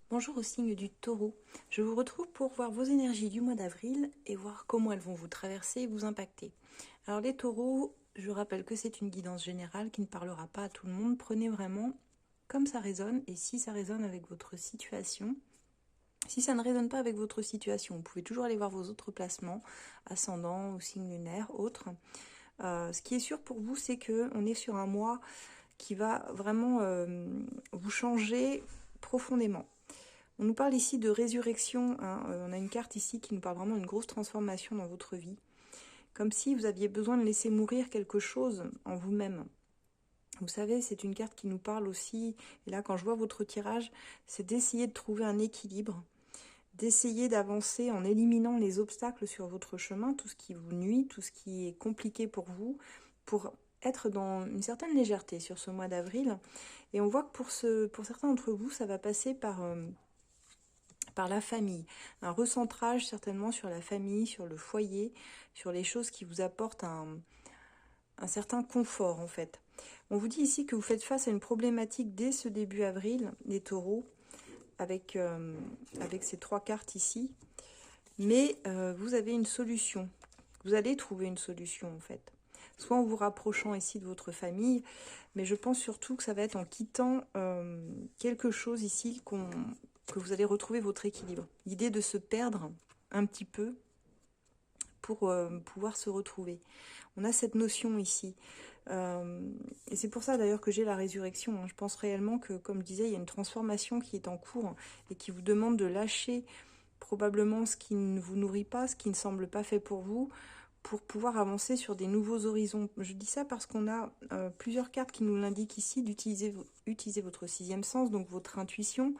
Bonjour au signe du Taureau. Je vous retrouve pour voir vos énergies du mois d'avril et voir comment elles vont vous traverser et vous impacter. Alors les Taureaux, je rappelle que c'est une guidance générale qui ne parlera pas à tout le monde. Prenez vraiment comme ça résonne et si ça résonne avec votre situation. Si ça ne résonne pas avec votre situation, vous pouvez toujours aller voir vos autres placements, ascendant ou signe lunaire, autres. Ce qui est sûr pour vous, c'est qu'on est sur un mois qui va vraiment vous changer profondément. On nous parle ici de résurrection, hein. On a une carte ici qui nous parle vraiment d'une grosse transformation dans votre vie. Comme si vous aviez besoin de laisser mourir quelque chose en vous-même. Vous savez, c'est une carte qui nous parle aussi, et là quand je vois votre tirage, c'est d'essayer de trouver un équilibre, d'essayer d'avancer en éliminant les obstacles sur votre chemin, tout ce qui vous nuit, tout ce qui est compliqué pour vous, pour être dans une certaine légèreté sur ce mois d'avril. Et on voit que pour certains d'entre vous, ça va passer par la famille. Un recentrage certainement sur la famille, sur le foyer, sur les choses qui vous apportent un certain confort en fait. On vous dit ici que vous faites face à une problématique dès ce début avril, les taureaux, avec ces trois cartes ici. Mais vous avez une solution. Vous allez trouver une solution en fait. Soit en vous rapprochant ici de votre famille, mais je pense surtout que ça va être en quittant quelque chose ici que vous allez retrouver votre équilibre. L'idée de se perdre un petit peu pour pouvoir se retrouver. On a cette notion ici. Et c'est pour ça d'ailleurs que j'ai la résurrection. Je pense réellement que, comme je disais, il y a une transformation qui est en cours et qui vous demande de lâcher probablement ce qui ne vous nourrit pas, ce qui ne semble pas fait pour vous, pour pouvoir avancer sur des nouveaux horizons. Je dis ça parce qu'on a plusieurs cartes qui nous l'indiquent ici, d'utiliser votre sixième sens, donc votre intuition.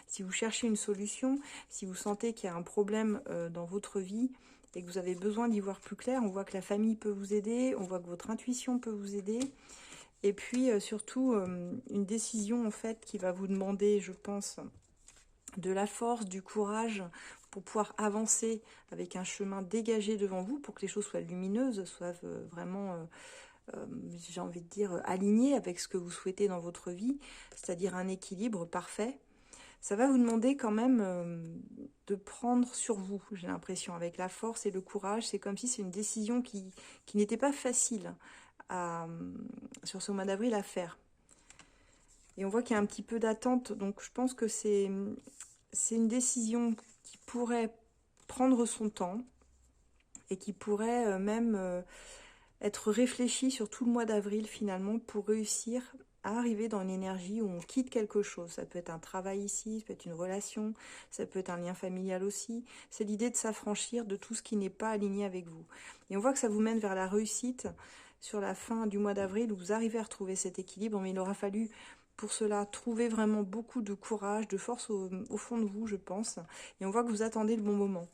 Si vous cherchez une solution, si vous sentez qu'il y a un problème dans votre vie et que vous avez besoin d'y voir plus clair, on voit que la famille peut vous aider, on voit que votre intuition peut vous aider. Et puis surtout, une décision en fait qui va vous demander, je pense, de la force, du courage pour pouvoir avancer avec un chemin dégagé devant vous pour que les choses soient lumineuses, soient vraiment, j'ai envie de dire, alignées avec ce que vous souhaitez dans votre vie, c'est-à-dire un équilibre parfait. Ça va vous demander quand même de prendre sur vous, j'ai l'impression, avec la force et le courage. C'est comme si c'est une décision qui n'était pas facile sur ce mois d'avril à faire. Et on voit qu'il y a un petit peu d'attente, donc je pense que c'est une décision qui pourrait prendre son temps et qui pourrait même être réfléchie sur tout le mois d'avril finalement pour réussir à arriver dans une énergie où on quitte quelque chose. Ça peut être un travail ici, ça peut être une relation, ça peut être un lien familial aussi. C'est l'idée de s'affranchir de tout ce qui n'est pas aligné avec vous. Et on voit que ça vous mène vers la réussite sur la fin du mois d'avril où vous arrivez à retrouver cet équilibre, mais il aura fallu pour cela, trouver vraiment beaucoup de courage, de force au fond de vous, je pense. Et on voit que vous attendez le bon moment.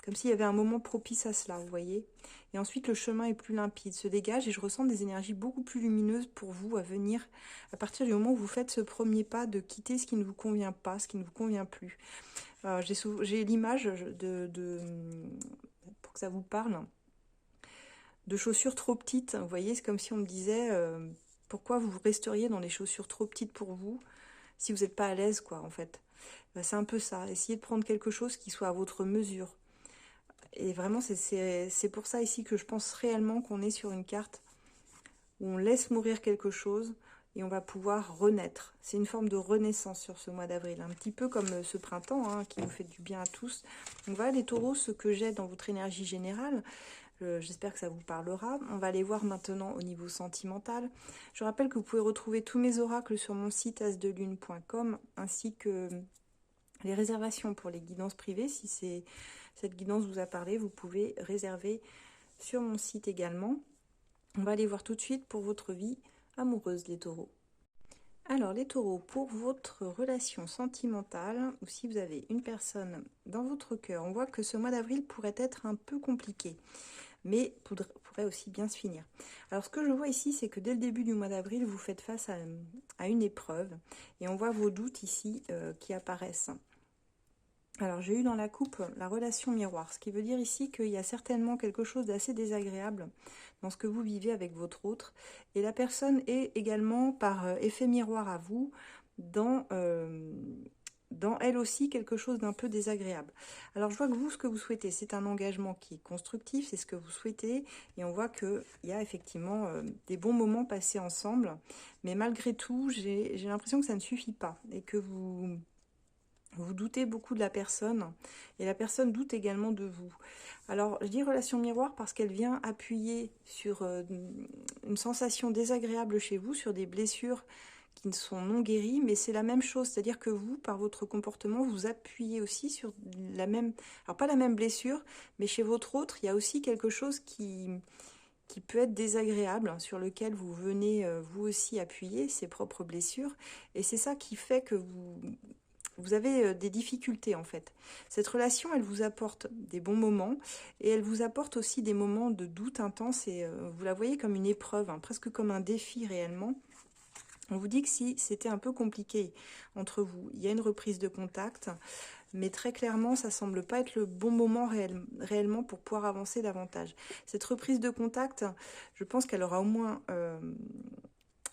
Comme s'il y avait un moment propice à cela, vous voyez. Et ensuite, le chemin est plus limpide, se dégage et je ressens des énergies beaucoup plus lumineuses pour vous à venir à partir du moment où vous faites ce premier pas de quitter ce qui ne vous convient pas, ce qui ne vous convient plus. J'ai l'image pour que ça vous parle, de chaussures trop petites. Vous voyez, c'est comme si on me disait pourquoi vous resteriez dans des chaussures trop petites pour vous si vous n'êtes pas à l'aise, quoi, en fait. Ben, c'est un peu ça. Essayez de prendre quelque chose qui soit à votre mesure. Et vraiment, c'est pour ça ici que je pense réellement qu'on est sur une carte où on laisse mourir quelque chose et on va pouvoir renaître. C'est une forme de renaissance sur ce mois d'avril, un petit peu comme ce printemps hein, qui nous fait du bien à tous. Donc voilà les taureaux, ce que j'ai dans votre énergie générale. J'espère que ça vous parlera. On va aller voir maintenant au niveau sentimental. Je rappelle que vous pouvez retrouver tous mes oracles sur mon site asdelune.com ainsi que les réservations pour les guidances privées. Si cette guidance vous a parlé, vous pouvez réserver sur mon site également. On va aller voir tout de suite pour votre vie amoureuse, les taureaux. Alors les taureaux, pour votre relation sentimentale, ou si vous avez une personne dans votre cœur, on voit que ce mois d'avril pourrait être un peu compliqué, mais pourrait aussi bien se finir. Alors ce que je vois ici, c'est que dès le début du mois d'avril, vous faites face à une épreuve, et on voit vos doutes ici qui apparaissent. Alors j'ai eu dans la coupe la relation miroir, ce qui veut dire ici qu'il y a certainement quelque chose d'assez désagréable dans ce que vous vivez avec votre autre. Et la personne est également par effet miroir à vous dans dans elle aussi quelque chose d'un peu désagréable. Alors je vois que vous, ce que vous souhaitez, c'est un engagement qui est constructif, c'est ce que vous souhaitez, et on voit qu'il y a effectivement des bons moments passés ensemble, mais malgré tout, j'ai l'impression que ça ne suffit pas, et que vous doutez beaucoup de la personne, et la personne doute également de vous. Alors, je dis relation miroir parce qu'elle vient appuyer sur une sensation désagréable chez vous, sur des blessures qui ne sont non guéries, mais c'est la même chose, c'est-à-dire que vous, par votre comportement, vous appuyez aussi sur la même, alors pas la même blessure, mais chez votre autre, il y a aussi quelque chose qui peut être désagréable, hein, sur lequel vous venez vous aussi appuyer, ses propres blessures, et c'est ça qui fait que vous avez des difficultés en fait. Cette relation, elle vous apporte des bons moments et elle vous apporte aussi des moments de doute intense et vous la voyez comme une épreuve, hein, presque comme un défi réellement. On vous dit que si c'était un peu compliqué entre vous, il y a une reprise de contact, mais très clairement, ça semble pas être le bon moment réellement pour pouvoir avancer davantage. Cette reprise de contact, je pense qu'elle aura au moins...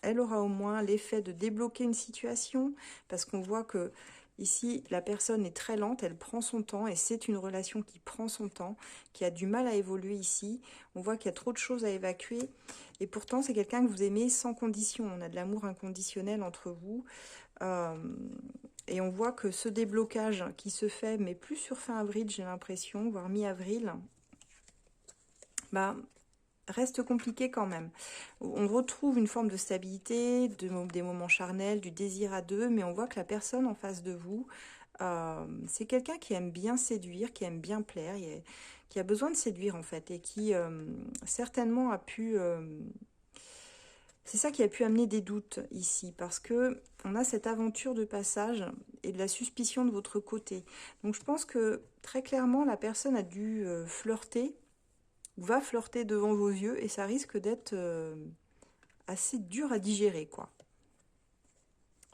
elle aura au moins l'effet de débloquer une situation, parce qu'on voit que ici, la personne est très lente, elle prend son temps, et c'est une relation qui prend son temps, qui a du mal à évoluer ici. On voit qu'il y a trop de choses à évacuer, et pourtant, c'est quelqu'un que vous aimez sans condition. On a de l'amour inconditionnel entre vous, et on voit que ce déblocage qui se fait, mais plus sur fin avril, j'ai l'impression, voire mi-avril, bah, reste compliqué quand même. On retrouve une forme de stabilité, des moments charnels, du désir à deux, mais on voit que la personne en face de vous, c'est quelqu'un qui aime bien séduire, qui aime bien plaire, qui a besoin de séduire en fait, et qui certainement a pu... c'est ça qui a pu amener des doutes ici, parce que on a cette aventure de passage et de la suspicion de votre côté. Donc je pense que très clairement, la personne a dû flirter, va flirter devant vos yeux, et ça risque d'être assez dur à digérer, quoi.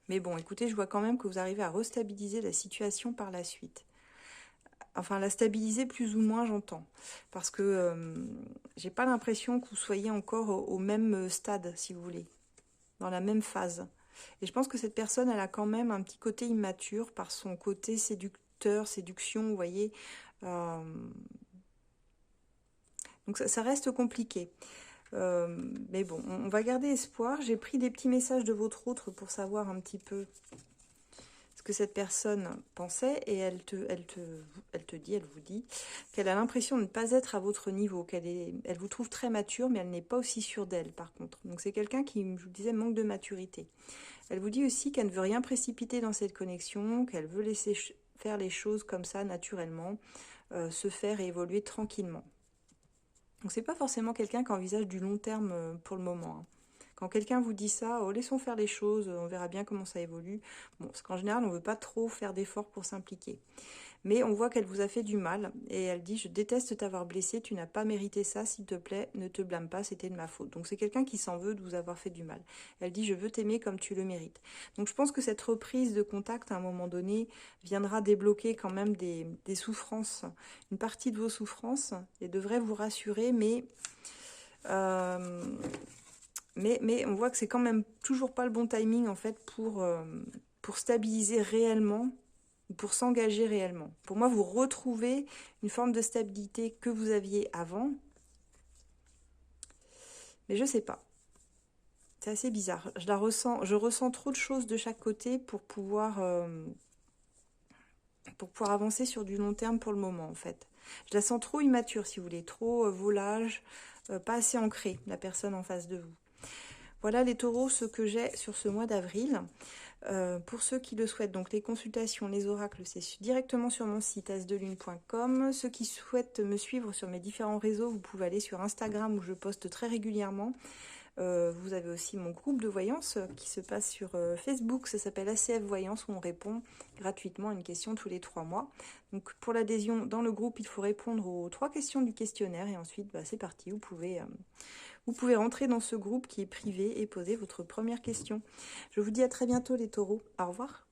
Mais bon, écoutez, je vois quand même que vous arrivez à restabiliser la situation par la suite. Enfin, la stabiliser plus ou moins, j'entends. Parce que j'ai pas l'impression que vous soyez encore au même stade, si vous voulez, dans la même phase. Et je pense que cette personne, elle a quand même un petit côté immature par son côté séducteur, séduction, vous voyez. Donc ça reste compliqué. Mais bon, on va garder espoir. J'ai pris des petits messages de votre autre pour savoir un petit peu ce que cette personne pensait, et elle vous dit qu'elle a l'impression de ne pas être à votre niveau, elle vous trouve très mature, mais elle n'est pas aussi sûre d'elle par contre. Donc c'est quelqu'un qui, je vous disais, manque de maturité. Elle vous dit aussi qu'elle ne veut rien précipiter dans cette connexion, qu'elle veut laisser faire les choses comme ça naturellement, se faire et évoluer tranquillement. Donc c'est pas forcément quelqu'un qui envisage du long terme pour le moment, hein. Quand quelqu'un vous dit ça, oh, laissons faire les choses, on verra bien comment ça évolue. Bon, parce qu'en général, on ne veut pas trop faire d'efforts pour s'impliquer. Mais on voit qu'elle vous a fait du mal, et elle dit « Je déteste t'avoir blessé, tu n'as pas mérité ça, s'il te plaît, ne te blâme pas, c'était de ma faute. » Donc c'est quelqu'un qui s'en veut de vous avoir fait du mal. Elle dit « Je veux t'aimer comme tu le mérites. » Donc je pense que cette reprise de contact, à un moment donné, viendra débloquer quand même des souffrances, une partie de vos souffrances, et devrait vous rassurer, mais on voit que c'est quand même toujours pas le bon timing en fait pour stabiliser réellement, pour s'engager réellement. Pour moi, vous retrouvez une forme de stabilité que vous aviez avant, mais je sais pas. C'est assez bizarre. Je ressens trop de choses de chaque côté pour pouvoir avancer sur du long terme pour le moment en fait. Je la sens trop immature si vous voulez, trop volage, pas assez ancrée, la personne en face de vous. Voilà les taureaux, ce que j'ai sur ce mois d'avril. Pour ceux qui le souhaitent, donc les consultations, les oracles, c'est directement sur mon site asdelune.com. Ceux qui souhaitent me suivre sur mes différents réseaux, vous pouvez aller sur Instagram où je poste très régulièrement. Vous avez aussi mon groupe de voyance qui se passe sur Facebook, ça s'appelle ACF Voyance, où on répond gratuitement à une question tous les 3 mois. Donc pour l'adhésion dans le groupe, il faut répondre aux 3 questions du questionnaire, et ensuite c'est parti, vous pouvez rentrer dans ce groupe qui est privé et poser votre première question. Je vous dis à très bientôt les taureaux, au revoir.